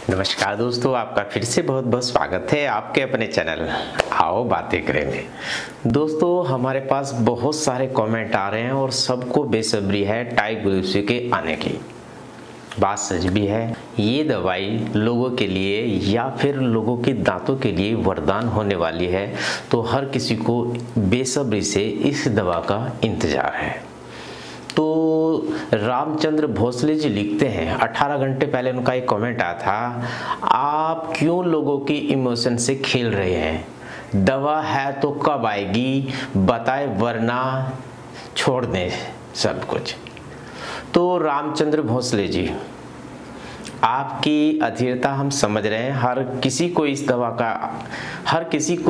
नमस्कार दोस्तों, आपका फिर से बहुत बहुत स्वागत है आपके अपने चैनल आओ बातें करें में। दोस्तों, हमारे पास बहुत सारे कमेंट आ रहे हैं और सबको बेसब्री है टाइप ग्लूसी के आने की। बात सच भी है, ये दवाई लोगों के लिए या फिर लोगों के दांतों के लिए वरदान होने वाली है, तो हर किसी को बेसब्री से इस दवा का इंतजार है। तो रामचंद्र भोसले जी लिखते हैं, 18 घंटे पहले उनका एक कमेंट आया था, आप क्यों लोगों की इमोशन से खेल रहे हैं? दवा है तो कब आएगी बताए, वरना छोड़ दें सब कुछ। तो रामचंद्र भोसले जी, आपकी अधीरता हम समझ रहे हैं। हर किसी को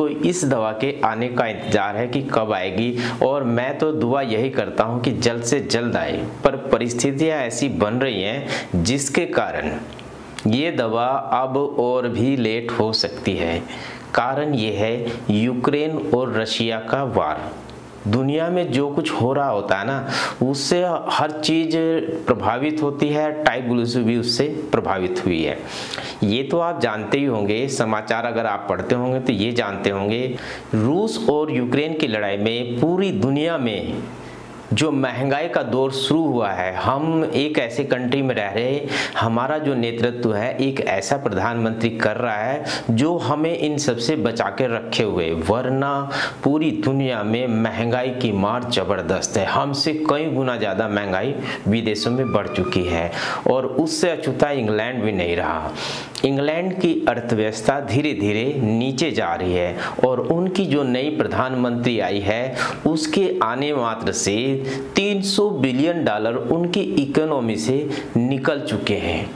इस दवा के आने का इंतजार है कि कब आएगी, और मैं तो दुआ यही करता हूं कि जल्द से जल्द आए। पर परिस्थितियां ऐसी बन रही हैं जिसके कारण ये दवा अब और भी लेट हो सकती है। कारण ये है यूक्रेन और रशिया का वार। दुनिया में जो कुछ हो रहा होता है ना, उससे हर चीज़ प्रभावित होती है। टाइप ग्लूसी भी उससे प्रभावित हुई है। ये तो आप जानते ही होंगे, समाचार अगर आप पढ़ते होंगे तो ये जानते होंगे, रूस और यूक्रेन की लड़ाई में पूरी दुनिया में जो महंगाई का दौर शुरू हुआ है। हम एक ऐसे कंट्री में रह रहे, हमारा जो नेतृत्व है एक ऐसा प्रधानमंत्री कर रहा है जो हमें इन सबसे बचा के रखे हुए, वरना पूरी दुनिया में महंगाई की मार जबरदस्त है। हमसे कई गुना ज़्यादा महंगाई विदेशों में बढ़ चुकी है, और उससे अछूता इंग्लैंड भी नहीं रहा। इंग्लैंड की अर्थव्यवस्था धीरे धीरे नीचे जा रही है, और उनकी जो नई प्रधानमंत्री आई है उसके आने मात्र से $300 बिलियन उनकी इकोनॉमी से निकल चुके हैं।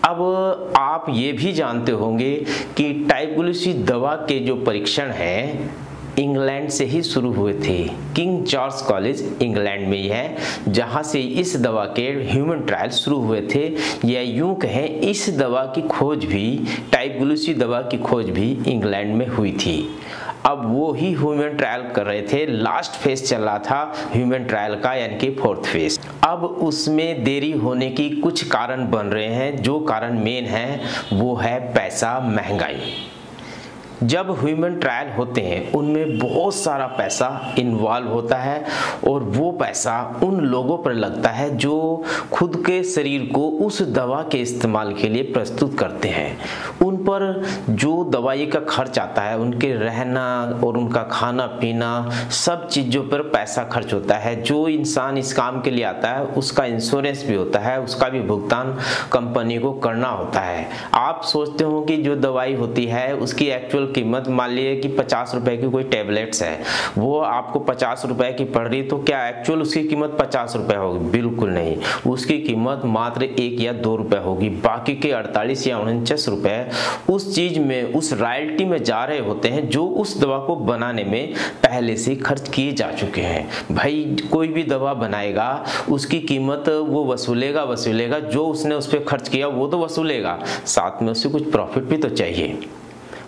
अब आप ये भी जानते होंगे कि टाइप ग्लूसी दवा के जो परीक्षण हैं इंग्लैंड से ही शुरू हुए थे। किंग जॉर्ज कॉलेज इंग्लैंड में ही है जहां से इस दवा के ह्यूमन ट्रायल शुरू हुए थे, या यूं कहें इस दवा की खोज भी, टाइप ग्लूसी दवा की खोज भी इंग्लैंड में हुई थी। अब वो ही ह्यूमन ट्रायल कर रहे थे, लास्ट फेज चल रहा था ह्यूमन ट्रायल का, यानी कि 4th फेज। अब उसमें देरी होने की कुछ कारण बन रहे हैं। जो कारण मेन है वो है पैसा, महंगाई। जब ह्यूमन ट्रायल होते हैं उनमें बहुत सारा पैसा इन्वॉल्व होता है, और वो पैसा उन लोगों पर लगता है जो खुद के शरीर को उस दवा के इस्तेमाल के लिए प्रस्तुत करते हैं। उन पर जो दवाई का खर्च आता है, उनके रहना और उनका खाना पीना, सब चीज़ों पर पैसा खर्च होता है। जो इंसान इस काम के लिए आता है उसका इंश्योरेंस भी होता है, उसका भी भुगतान कंपनी को करना होता है। आप सोचते हो कि जो दवाई होती है उसकी एक्चुअल कीमत, मान लीजिए कि 50 रुपए की कोई टेबलेट्स है, वो आपको 50 रुपए की पड़ रही, तो क्या एक्चुअल उसकी कीमत 50 रुपए होगी? बिल्कुल नहीं। उसकी कीमत मात्र 1 या 2 रुपए होगी। बाकी के 48 या 49 रुपए उस चीज में, उस रॉयल्टी में जा रहे होते हैं जो उस दवा को बनाने में पहले से खर्च किए जा चुके हैं। भाई कोई भी दवा बनाएगा उसकी कीमत वो वसूलेगा, जो उसने उस पर खर्च किया वो तो वसूलेगा, साथ में उसे कुछ प्रॉफिट भी तो चाहिए।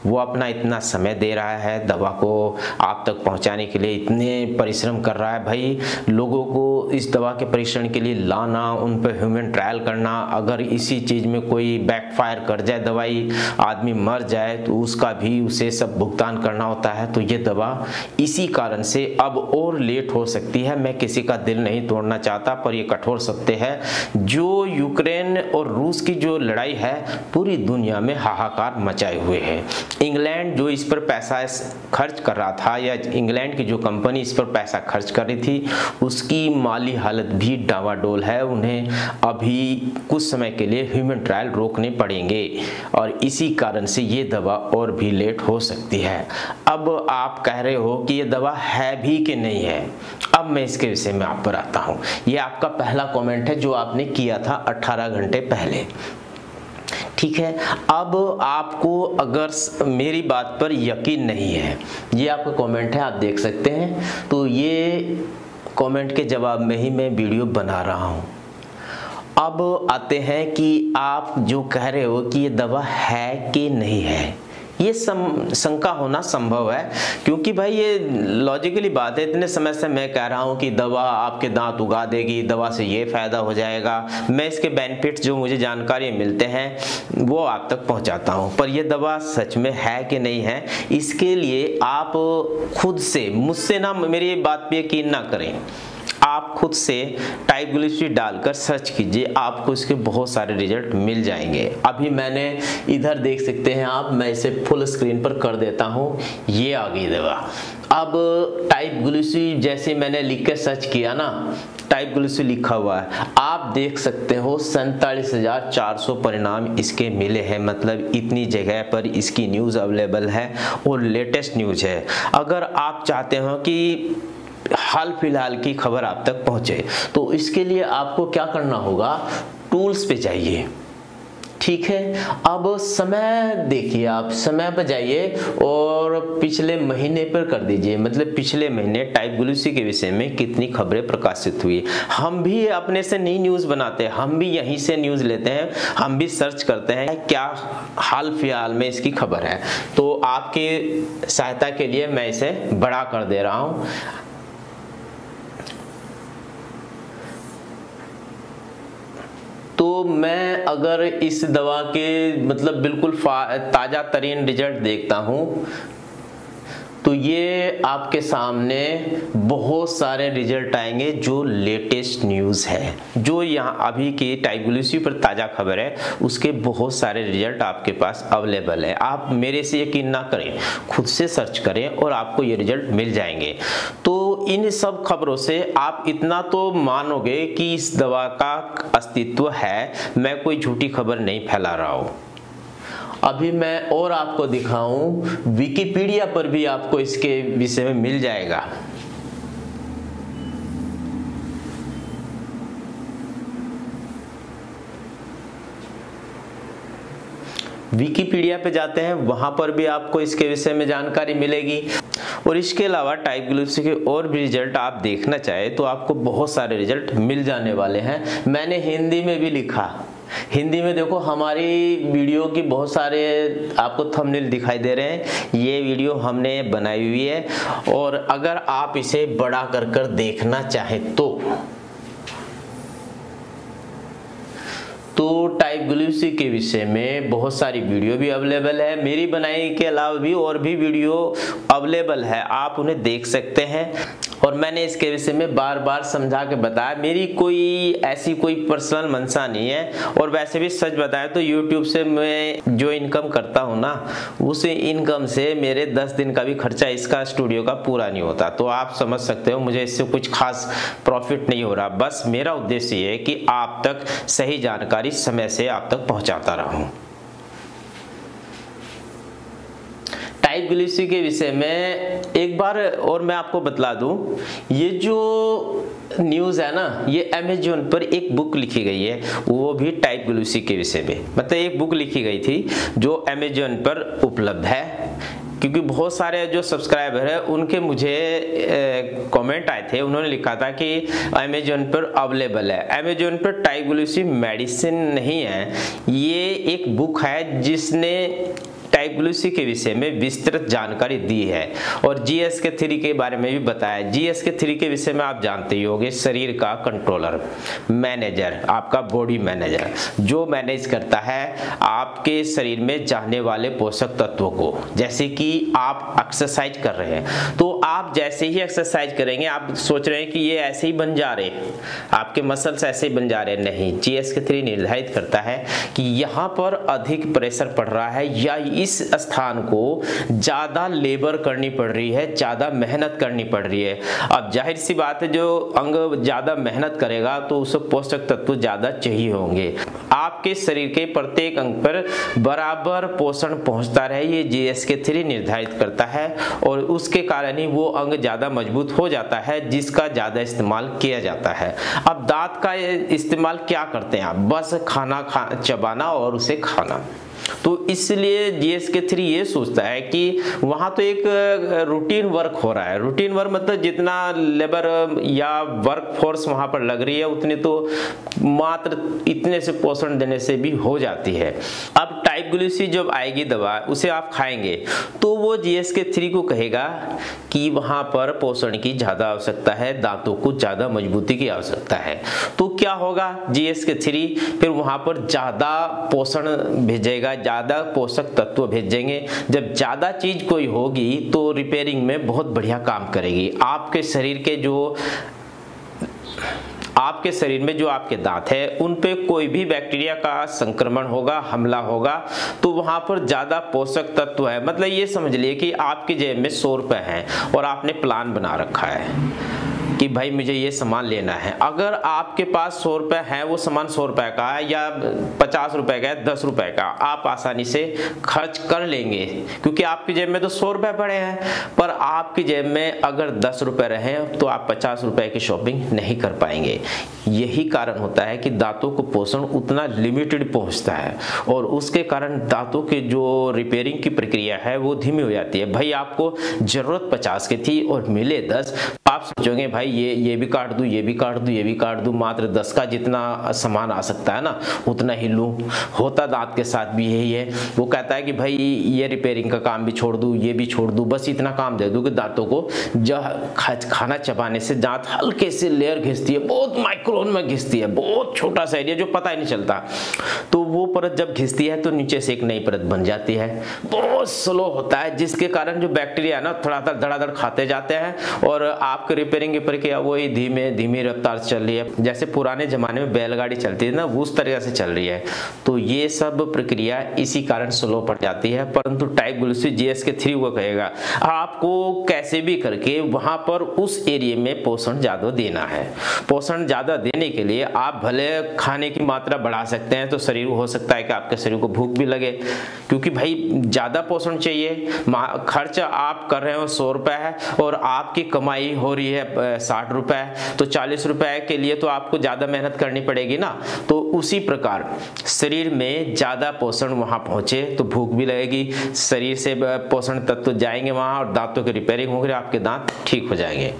वो अपना इतना समय दे रहा है दवा को आप तक पहुंचाने के लिए, इतने परिश्रम कर रहा है। भाई लोगों को इस दवा के परीक्षण के लिए लाना, उन पर ह्यूमन ट्रायल करना, अगर इसी चीज़ में कोई बैकफायर कर जाए, दवाई आदमी मर जाए, तो उसका भी उसे सब भुगतान करना होता है। तो ये दवा इसी कारण से अब और लेट हो सकती है। मैं किसी का दिल नहीं तोड़ना चाहता, पर ये कठोर सत्य है। जो यूक्रेन और रूस की जो लड़ाई है पूरी दुनिया में हाहाकार मचाए हुए है। इंग्लैंड जो इस पर पैसा खर्च कर रहा था, या इंग्लैंड की जो कंपनी इस पर पैसा खर्च कर रही थी, उसकी माली हालत भी डावाडोल है। उन्हें अभी कुछ समय के लिए ह्यूमन ट्रायल रोकने पड़ेंगे, और इसी कारण से ये दवा और भी लेट हो सकती है। अब आप कह रहे हो कि ये दवा है भी कि नहीं है। अब मैं इसके विषय में आप पर आता हूँ। ये आपका पहला कमेंट है जो आपने किया था 18 घंटे पहले, ठीक है। अब आपको अगर मेरी बात पर यकीन नहीं है, ये आपका कमेंट है, आप देख सकते हैं, तो ये कमेंट के जवाब में ही मैं वीडियो बना रहा हूँ। अब आते हैं कि आप जो कह रहे हो कि ये दवा है कि नहीं है। ये शंका होना संभव है, क्योंकि भाई ये लॉजिकली बात है। इतने समय से मैं कह रहा हूँ कि दवा आपके दांत उगा देगी, दवा से ये फायदा हो जाएगा, मैं इसके बेनिफिट्स जो मुझे जानकारी मिलते हैं वो आप तक पहुंचाता हूं, पर ये दवा सच में है कि नहीं है, इसके लिए आप खुद से, मुझसे ना मेरी बात पे यकीन ना करें, आप खुद से टाइप ग्लिसरीन डालकर सर्च कीजिए, आपको इसके बहुत सारे रिजल्ट मिल जाएंगे। अभी मैंने इधर देख सकते हैं आप, मैं इसे फुल स्क्रीन पर कर देता हूँ, ये आ गई दवा। अब टाइप ग्लिसरीन जैसे मैंने लिख के सर्च किया ना, टाइप ग्लिसरीन लिखा हुआ है, आप देख सकते हो 47,400 परिणाम इसके मिले हैं। मतलब इतनी जगह पर इसकी न्यूज़ अवेलेबल है और लेटेस्ट न्यूज़ है। अगर आप चाहते हो कि हाल फिलहाल की खबर आप तक पहुंचे, तो इसके लिए आपको क्या करना होगा, टूल्स पे जाइए, ठीक है। अब समय देखिए, आप समय पर जाइए और पिछले महीने पर कर दीजिए, मतलब पिछले महीने टाइप ग्लिसरीन के विषय में कितनी खबरें प्रकाशित हुई। हम भी अपने से नई न्यूज़ बनाते हैं, हम भी यहीं से न्यूज़ लेते हैं, हम भी सर्च करते हैं क्या हाल फिलहाल में इसकी खबर है। तो आपकी सहायता के लिए मैं इसे बड़ा कर दे रहा हूँ। तो मैं अगर इस दवा के मतलब बिल्कुल ताज़ा तरीन रिजल्ट देखता हूँ, तो ये आपके सामने बहुत सारे रिजल्ट आएंगे जो लेटेस्ट न्यूज़ है, जो यहाँ अभी की टाइप ग्लिसरीन पर ताज़ा खबर है, उसके बहुत सारे रिजल्ट आपके पास अवेलेबल है। आप मेरे से यकीन ना करें, खुद से सर्च करें और आपको ये रिजल्ट मिल जाएंगे। तो इन सब खबरों से आप इतना तो मानोगे कि इस दवा का अस्तित्व है, मैं कोई झूठी खबर नहीं फैला रहा हूँ। अभी मैं और आपको दिखाऊं, विकिपीडिया पर भी आपको इसके विषय में मिल जाएगा। विकिपीडिया पे जाते हैं, वहां पर भी आपको इसके विषय में जानकारी मिलेगी। और इसके अलावा टाइप ग्लिसरीन के और भी रिजल्ट आप देखना चाहे तो आपको बहुत सारे रिजल्ट मिल जाने वाले हैं। मैंने हिंदी में भी लिखा, हिंदी में देखो हमारी वीडियो की बहुत सारे आपको थंबनेल दिखाई दे रहे हैं, ये वीडियो हमने बनाई हुई है। और अगर आप इसे बड़ा कर देखना चाहें तो टाइप ग्लिसरीन के विषय में बहुत सारी वीडियो भी अवेलेबल है, मेरी बनाई के अलावा भी और भी वीडियो अवेलेबल है, आप उन्हें देख सकते हैं। और मैंने इसके विषय में बार बार समझा के बताया, मेरी कोई ऐसी कोई पर्सनल मंशा नहीं है। और वैसे भी सच बताया तो YouTube से मैं जो इनकम करता हूँ ना, उस इनकम से मेरे 10 दिन का भी खर्चा इसका स्टूडियो का पूरा नहीं होता। तो आप समझ सकते हो मुझे इससे कुछ खास प्रॉफिट नहीं हो रहा। बस मेरा उद्देश्य ये है कि आप तक सही जानकारी समय से आप तक पहुँचाता रहूँ। टाइप ग्लिसरीन के विषय में एक बार और मैं आपको बतला दूं, ये जो न्यूज़ है ना, ये अमेज़न पर एक बुक लिखी गई है, वो भी टाइप ग्लिसरीन के विषय में। मतलब एक बुक लिखी गई थी जो अमेज़न पर उपलब्ध है, क्योंकि बहुत सारे जो सब्सक्राइबर है उनके मुझे कमेंट आए थे, उन्होंने लिखा था कि अमेज़न पर अवेलेबल है। अमेज़न पर टाइप ग्लिसरीन मेडिसिन नहीं है, ये एक बुक है जिसने टाइप ग्लिसरीन के विषय में विस्तृत जानकारी दी है और GSK-3 के बारे में भी बताया। GSK-3 के विषय में आप जानते ही होंगे, शरीर का कंट्रोलर, मैनेजर, आपका बॉडी मैनेजर, जो मैनेज करता है आपके शरीर में जाने वाले पोषक तत्वों को। जैसे कि आप एक्सरसाइज कर रहे हैं, तो आप जैसे ही एक्सरसाइज करेंगे, आप सोच रहे हैं कि ये ऐसे ही बन जा रहे हैं, आपके मसल्स ऐसे ही बन जा रहे हैं, नहीं, GSK-3 निर्धारित करता है कि यहाँ पर अधिक प्रेशर पड़ रहा है या इस स्थान को ज्यादा लेबर करनी पड़ रही है, ज्यादा मेहनत करनी पड़ रही है। अब जाहिर सी बात है, जो अंग ज्यादा मेहनत करेगा तो उसे पोषक तत्व ज्यादा चाहिए होंगे। आपके शरीर के प्रत्येक अंग पर बराबर पोषण पहुंचता रहे, ये GSK-3 निर्धारित करता है और उसके कारण ही वो अंग ज्यादा मजबूत हो जाता है जिसका ज्यादा इस्तेमाल किया जाता है। अब दांत का इस्तेमाल क्या करते हैं आप, बस खाना चबाना और उसे खाना। तो इसलिए GSK 3 ये सोचता है कि वहाँ तो एक रूटीन वर्क हो रहा है। रूटीन वर्क मतलब जितना लेबर या वर्क फोर्स वहाँ पर लग रही है उतनी तो मात्र इतने से पोषण देने से भी हो जाती है। अब टाइप ग्लूसी जब आएगी दवा, उसे आप खाएंगे तो वो GSK 3 को कहेगा कि वहाँ पर पोषण की ज़्यादा आवश्यकता है, दांतों को ज़्यादा मजबूती की आवश्यकता है। तो क्या होगा, GSK 3 फिर वहाँ पर ज़्यादा पोषण भेजेगा, ज़्यादा पोषक तत्व भेजेंगे। जब ज़्यादा चीज़ कोई होगी तो रिपेयरिंग में बहुत बढ़िया काम करेगी। आपके शरीर में जो आपके दांत है उन पे कोई भी बैक्टीरिया का संक्रमण होगा, हमला होगा, तो वहां पर ज्यादा पोषक तत्व है। मतलब ये समझ लिए कि आपकी जेब में 100 रुपए हैं और आपने प्लान बना रखा है कि भाई मुझे ये सामान लेना है। अगर आपके पास 100 रुपए है, वो सामान 100 रुपए का है या 50 रुपए का है, 10 रुपए का, आप आसानी से खर्च कर लेंगे क्योंकि आपकी जेब में तो 100 रुपए पड़े हैं। पर आपकी जेब में अगर 10 रुपए रहे तो आप 50 रुपए की शॉपिंग नहीं कर पाएंगे। यही कारण होता है कि दांतों को पोषण उतना लिमिटेड पहुंचता है और उसके कारण दांतों के जो रिपेयरिंग की प्रक्रिया है वो धीमी हो जाती है। भाई आपको जरूरत 50 की थी और मिले 10, आप सोचोगे भाई ये भी काट दूं, ये भी काट दूं, ये भी काट दूं, मात्र 10 का जितना सामान आ सकता है ना उतना ही लूं। होता दांत के साथ भी यही है। वो कहता है कि भाई ये रिपेयरिंग का काम भी छोड़ दूं, ये भी छोड़ दूं, बस इतना काम दे दूं कि दांतों को खाना चबाने से दांत हल्के से लेयर घिसती है, बहुत माइक्रोन में घिसती है, बहुत छोटा सा एरिया जो पता ही नहीं चलता। तो वो परत जब घिसती है तो नीचे से एक नई परत बन जाती है। बहुत स्लो होता है जिसके कारण जो बैक्टीरिया है ना थोड़ा धड़ाधड़ खाते जाते हैं और आपके रिपेयरिंग की प्रक्रिया वही धीमी रफ्तार से चल रही है। जैसे पुराने जमाने में बैलगाड़ी चलती थी ना, उस तरह से चल रही है। तो ये सब प्रक्रिया इसी कारण स्लो पड़ जाती है। परंतु टाइप ग्लूसी GSK 3 वो कहेगा आपको कैसे भी करके वहां पर उस एरिया में पोषण ज्यादा देना है। पोषण ज्यादा देने के लिए आप भले खाने की मात्रा बढ़ा सकते हैं, तो शरीर हो सकता है कि आपके शरीर को भूख भी लगे क्योंकि भाई ज्यादा पोषण चाहिए। खर्च आप कर रहे हो 100 रुपए है और आपकी कमाई हो रही है 60 रुपए, तो 40 रुपए के लिए तो आपको ज्यादा मेहनत करनी पड़ेगी ना। तो उसी प्रकार शरीर में ज्यादा पोषण वहां पहुंचे तो भूख भी लगेगी, शरीर से पोषण तत्व जाएंगे वहां और दांतों की रिपेयरिंग होगी, आपके दांत ठीक हो जाएंगे।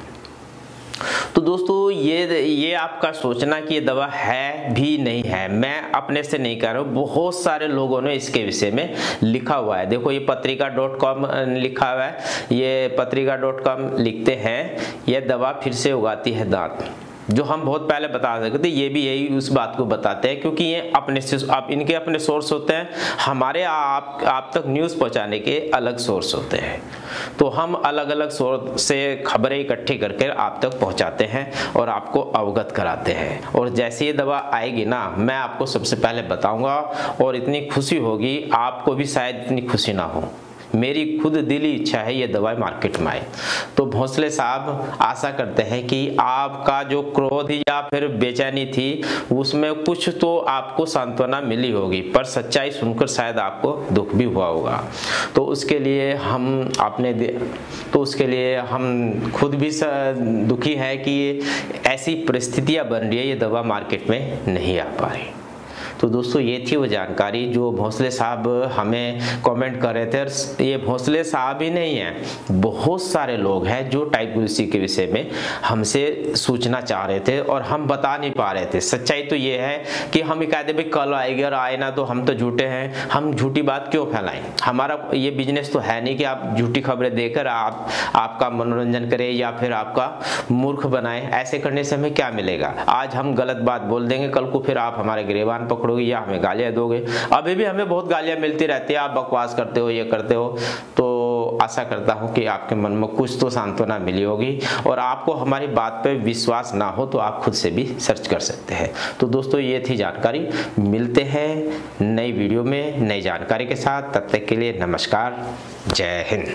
तो दोस्तों ये आपका सोचना कि ये दवा है भी नहीं है, मैं अपने से नहीं कह रहा हूँ, बहुत सारे लोगों ने इसके विषय में लिखा हुआ है। देखो ये पत्रिका.com लिखा हुआ है, ये पत्रिका.com लिखते हैं ये दवा फिर से उगाती है दांत। जो हम बहुत पहले बता सकते थे, ये भी यही उस बात को बताते हैं क्योंकि ये इनके अपने सोर्स होते हैं, हमारे आप तक न्यूज़ पहुंचाने के अलग सोर्स होते हैं। तो हम अलग अलग सोर्स से खबरें इकट्ठी करके आप तक पहुंचाते हैं और आपको अवगत कराते हैं। और जैसे ये दवा आएगी ना, मैं आपको सबसे पहले बताऊंगा और इतनी खुशी होगी, आपको भी शायद इतनी खुशी ना हो। मेरी खुद दिली इच्छा है ये दवाई मार्केट में आए। तो भोसले साहब आशा करते हैं कि आपका जो क्रोध या फिर बेचैनी थी उसमें कुछ तो आपको सांत्वना मिली होगी, पर सच्चाई सुनकर शायद आपको दुख भी हुआ होगा। तो उसके लिए हम खुद भी दुखी हैं कि ऐसी परिस्थितियां बन रही है, ये दवा मार्केट में नहीं आ पा रही। तो दोस्तों ये थी वो जानकारी जो भोसले साहब हमें कमेंट कर रहे थे। ये भोसले साहब ही नहीं है, बहुत सारे लोग हैं जो टाइप ग्लूसी के विषय में हमसे सूचना चाह रहे थे और हम बता नहीं पा रहे थे। सच्चाई तो ये है कि हम कह दे भाई कल आएगी और आए ना तो हम तो झूठे हैं, हम झूठी बात क्यों फैलाएं। हमारा ये बिजनेस तो है नहीं कि आप झूठी खबरें देकर आपका मनोरंजन करें या फिर आपका मूर्ख बनाएं। ऐसे करने से हमें क्या मिलेगा। आज हम गलत बात बोल देंगे, कल को फिर आप हमारे गिरेबान पकड़ोगे या हमें गालियां दोगे। अभी भी हमें बहुत गालियां मिलती रहती है, आप बकवास करते हो, ये करते हो। तो आशा करता हूं कि आपके मन में कुछ तो सांत्वना मिली होगी और आपको हमारी बात पे विश्वास ना हो तो आप खुद से भी सर्च कर सकते हैं। तो दोस्तों ये थी जानकारी, मिलते हैं नई वीडियो में नई जानकारी के साथ। तब तक के लिए नमस्कार, जय हिंद।